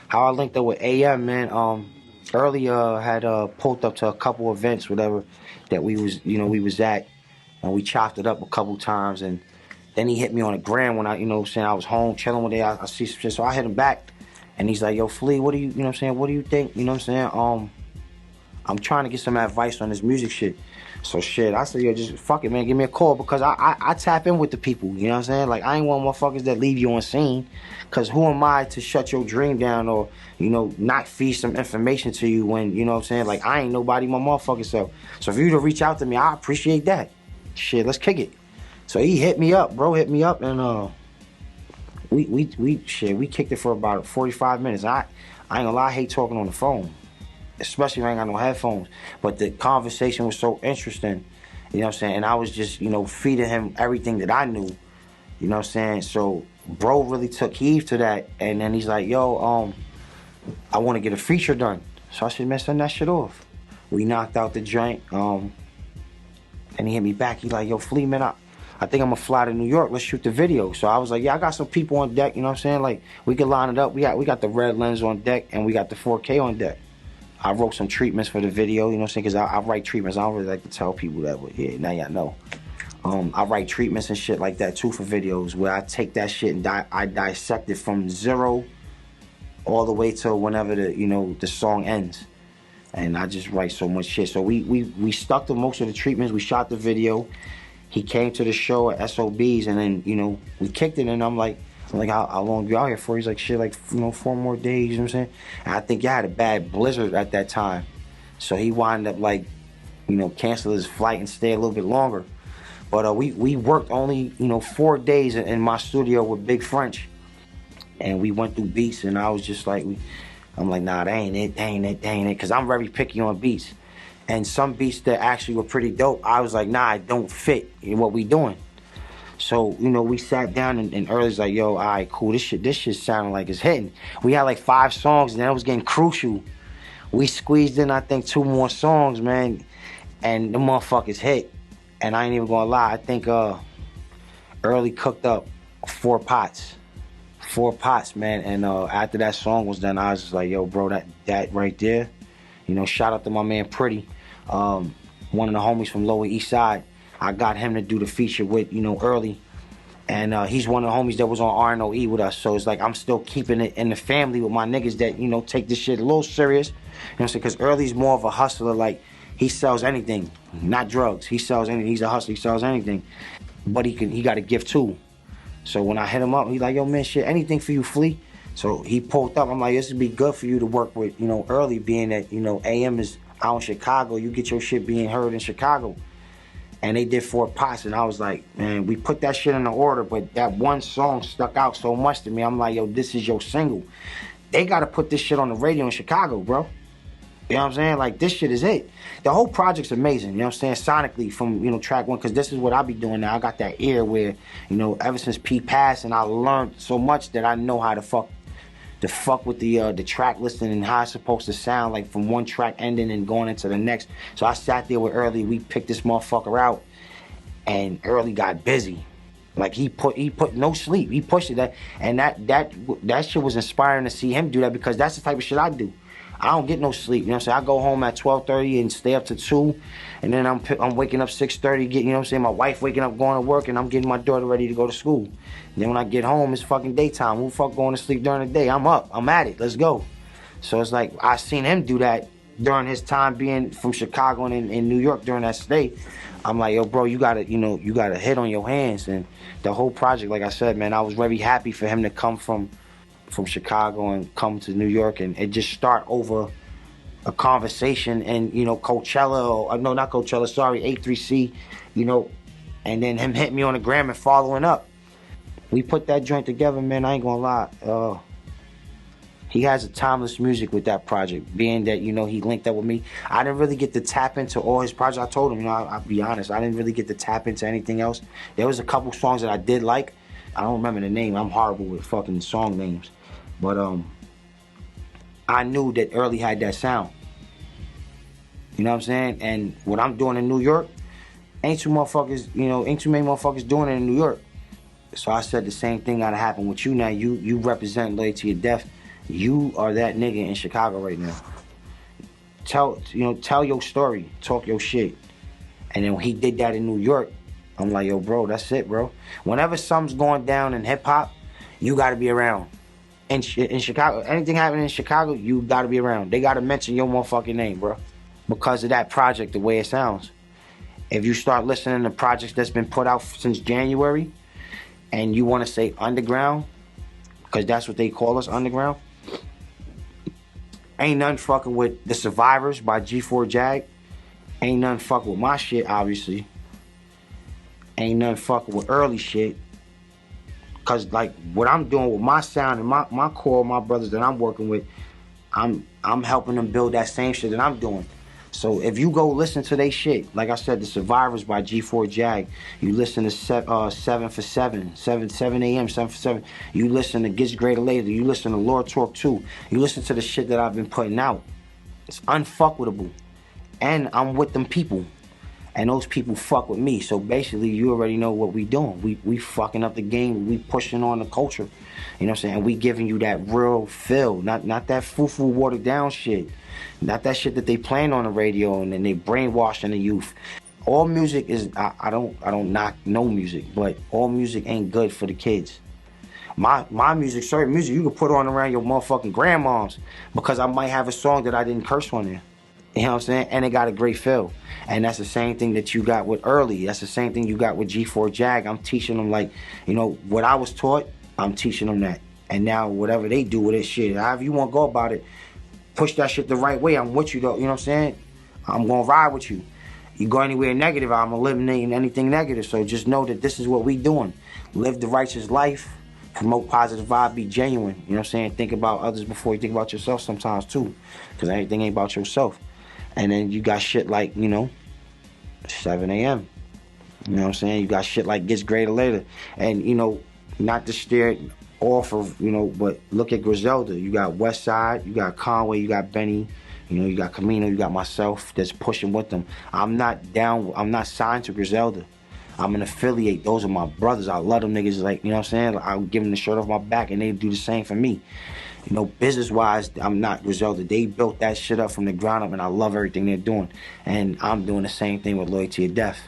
How I linked up with AM, man. Earlier had pulled up to a couple events, whatever, that we was at, and we chopped it up a couple times, and then he hit me on the gram when I was home chilling one day. I see some shit, so I hit him back, and he's like, "Yo, Flea, what do you what do you think? I'm trying to get some advice on this music shit." So shit, I said, yo, just fuck it, man, give me a call, because I tap in with the people, you know what I'm saying? Like, I ain't one motherfuckers that leave you on scene, because who am I to shut your dream down or, not feed some information to you when, you know what I'm saying? Like, I ain't nobody my motherfucking self. So for you to reach out to me, I appreciate that. Shit, let's kick it. So he hit me up, and we kicked it for about 45 minutes. I ain't gonna lie, I hate talking on the phone, especially if I ain't got no headphones. But the conversation was so interesting, you know what I'm saying? And I was just, feeding him everything that I knew, you know what I'm saying? So bro really took heed to that, and then he's like, yo, I want to get a feature done. So I said, man, send that shit off. We knocked out the joint, and he hit me back. He like, yo, Flea, man, I think I'm gonna fly to New York. Let's shoot the video. So I was like, yeah, I got some people on deck, you know what I'm saying? Like, we could line it up. We got the red lens on deck, and we got the 4K on deck. I wrote some treatments for the video, you know what I'm saying? Because I write treatments. I don't really like to tell people that, but yeah, now y'all know. I write treatments and shit like that too for videos, where I take that shit and I dissect it from 0 all the way to whenever the song ends. And I just write so much shit. So we stuck to most of the treatments. We shot the video. He came to the show at SOBs, and then, we kicked it, and I'm like, how long you out here for? He's like, shit, like, 4 more days, you know what I'm saying? And I think y'all had a bad blizzard at that time. So he wound up, like, canceling his flight and stay a little bit longer. But we worked only, 4 days in my studio with Big French. And we went through beats, and I was just like, I'm like, nah, that ain't it. Because I'm very picky on beats. And some beats that actually were pretty dope, I was like, nah, it don't fit in what we doing. So, we sat down, and Early's like, yo, all right, cool, this shit sounding like it's hitting. We had like 5 songs, and then it was getting crucial. We squeezed in, I think, 2 more songs, man, and the motherfuckers hit. And I ain't even gonna lie, I think Early cooked up 4 pots. 4 pots, man, and after that song was done, I was just like, yo, bro, that right there, shout out to my man Pretty, one of the homies from Lower East Side. I got him to do the feature with, Early. And he's one of the homies that was on RNOE with us. So it's like I'm still keeping it in the family with my niggas that, take this shit a little serious. You know what I'm saying? Because Early's more of a hustler. Like, he sells anything, not drugs. He sells anything. He's a hustler. He sells anything. But he got a gift too. So when I hit him up, he's like, yo, man, shit, anything for you, Flea. So he pulled up. I'm like, this would be good for you to work with, Early, being that, AM is out in Chicago. You get your shit being heard in Chicago. And they did 4 pots, and I was like, man, we put that shit in the order, but that one song stuck out so much to me. I'm like, yo, this is your single. They got to put this shit on the radio in Chicago, bro. You know what I'm saying? Like, this shit is it. The whole project's amazing, you know what I'm saying, sonically from, track 1, because this is what I be doing now. I got that ear where, ever since P passed, and I learned so much that I know how to fuck with the track listing and how it's supposed to sound, like from one track ending and going into the next. So I sat there with Early. We picked this motherfucker out, and Early got busy. Like, he put no sleep. He pushed it, and that shit was inspiring to see him do that, because that's the type of shit I do. I don't get no sleep, you know what I'm saying? I go home at 12:30 and stay up to 2, and then I'm waking up 6:30, you know what I'm saying? My wife waking up, going to work, and I'm getting my daughter ready to go to school. And then when I get home, it's fucking daytime. Who the fuck going to sleep during the day? I'm up. I'm at it. Let's go. So it's like, I seen him do that during his time being from Chicago and in New York during that stay. I'm like, yo, bro, you got a hit on your hands. And the whole project, like I said, man, I was very happy for him to come from Chicago and come to New York and just start over a conversation and, Coachella, or no, not Coachella, sorry, A3C, and then him hit me on the gram and following up. We put that joint together, man, I ain't gonna lie. He has a timeless music with that project, being that, he linked up with me. I didn't really get to tap into all his projects. I told him, I'll be honest, I didn't really get to tap into anything else. There was a couple songs that I did like. I don't remember the name. I'm horrible with fucking song names. But I knew that Early had that sound. You know what I'm saying? And what I'm doing in New York, ain't too many motherfuckers doing it in New York. So I said the same thing gotta happen with you now. You represent Loyalty to Your Death, You are that nigga in Chicago right now. Tell your story, talk your shit. And then when he did that in New York, I'm like, yo, bro, that's it, bro. Whenever something's going down in hip hop, you gotta be around. In Chicago, anything happening in Chicago, you gotta be around. They gotta mention your motherfucking name, bro, because of that project, the way it sounds. If you start listening to projects that's been put out since January, and you want to say underground, because that's what they call us, underground. Ain't nothing fucking with The Survivors by G4 Jag. Ain't nothing fucking with my shit, obviously. Ain't nothing fucking with early shit. Cause like what I'm doing with my sound and my core, my brothers that I'm working with, I'm helping them build that same shit that I'm doing. So if you go listen to they shit, like I said, The Survivors by G4 Jag, you listen to 7 a.m., 7 for 7. You listen to Gets Greater Later, you listen to Lord Talk 2, you listen to the shit that I've been putting out. It's unfuckwittable. And I'm with them people. And those people fuck with me. So basically, you already know what we doing. We fucking up the game. We pushing on the culture. You know what I'm saying? And we giving you that real feel. Not that foo-foo watered down shit. Not that shit that they playing on the radio and then they brainwashing the youth. All music is, I don't knock no music, but all music ain't good for the kids. My music, certain music, you can put on around your motherfucking grandmoms because I might have a song that I didn't curse on there. You know what I'm saying? And it got a great feel. And that's the same thing that you got with Early. That's the same thing you got with G4 Jag. I'm teaching them, like, you know, what I was taught, I'm teaching them that. And now whatever they do with it, shit, however you want to go about it, push that shit the right way. I'm with you, though. You know what I'm saying? I'm going to ride with you. You go anywhere negative, I'm eliminating anything negative. So just know that this is what we doing. Live the righteous life. Promote positive vibe. Be genuine. You know what I'm saying? Think about others before you think about yourself sometimes, too. Because everything ain't about yourself. And then you got shit like, you know, 7 a.m. You know what I'm saying? You got shit like Gets Greater Later. And, you know, not to stare off of, you know, but look at Griselda. You got West Side, you got Conway, you got Benny, you know, you got Camino, you got myself that's pushing with them. I'm not signed to Griselda. I'm an affiliate. Those are my brothers. I love them niggas. Like, you know what I'm saying? I'll give them the shirt off my back and they do the same for me. You know, business-wise, I'm not Griselda. They built that shit up from the ground up, and I love everything they're doing. And I'm doing the same thing with Loyalty to Death.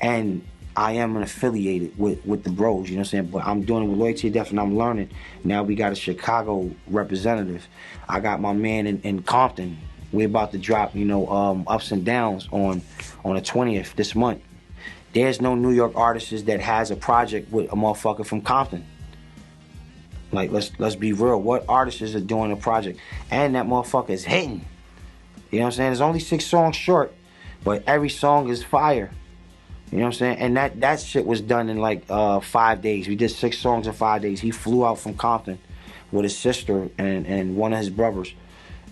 And I am an affiliated with the bros, you know what I'm saying? But I'm doing it with Loyalty to Death, and I'm learning. Now we got a Chicago representative. I got my man in Compton. We're about to drop, you know, Ups and Downs on the 20th this month. There's no New York artist that has a project with a motherfucker from Compton. Like, let's be real. What artists are doing a project? And that motherfucker is hitting. You know what I'm saying? There's only 6 songs short, but every song is fire. You know what I'm saying? And that shit was done in like 5 days. We did 6 songs in 5 days. He flew out from Compton with his sister and one of his brothers.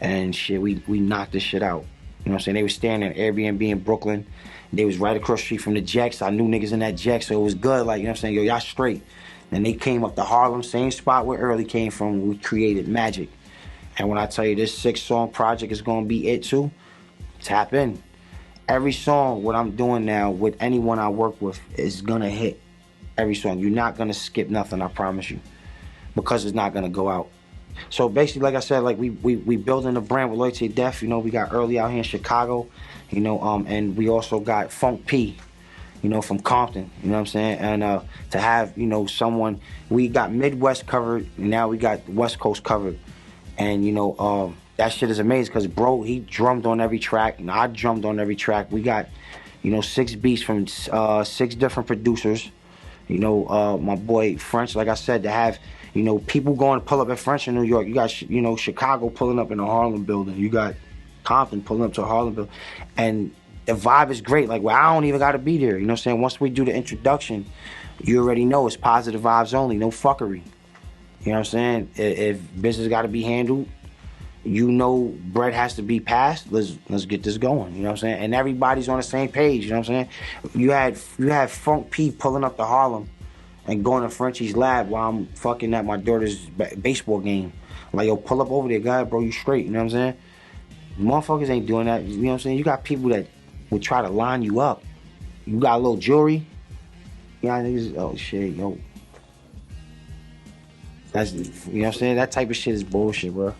And shit, we knocked this shit out. You know what I'm saying? They were staying in Airbnb in Brooklyn. They was right across the street from the Jacks. I knew niggas in that Jack, so it was good. Like, you know what I'm saying? Yo, y'all straight. And they came up to Harlem, same spot where Early came from. We created magic. And when I tell you this 6-song project is going to be it too, tap in. Every song, what I'm doing now with anyone I work with is going to hit. Every song. You're not going to skip nothing, I promise you. Because it's not going to go out. So basically, like I said, like we building a brand with Loyalty to Death. You know, we got Early out here in Chicago. You know, and we also got Funk P, you know, from Compton, you know what I'm saying? And to have, you know, someone, we got Midwest covered, now we got West Coast covered. And, you know, that shit is amazing because, bro, he drummed on every track, and I drummed on every track. We got, you know, 6 beats from 6 different producers. You know, my boy French, like I said, to have, you know, people going to pull up at French in New York. You got, you know, Chicago pulling up in the Harlem building. You got Compton pulling up to Harlem building. And the vibe is great. Like, well, I don't even got to be there. You know what I'm saying? Once we do the introduction, you already know it's positive vibes only. No fuckery. You know what I'm saying? If business got to be handled, you know bread has to be passed. Let's get this going. You know what I'm saying? And everybody's on the same page. You know what I'm saying? You had Funk P pulling up to Harlem and going to Frenchie's lab while I'm fucking at my daughter's baseball game. Like, yo, pull up over there, guy, bro. You straight. You know what I'm saying? Motherfuckers ain't doing that. You know what I'm saying? You got people that would try to line you up. You got a little jewelry. You know, niggas, oh shit, yo. That's, you know what I'm saying? That type of shit is bullshit, bro.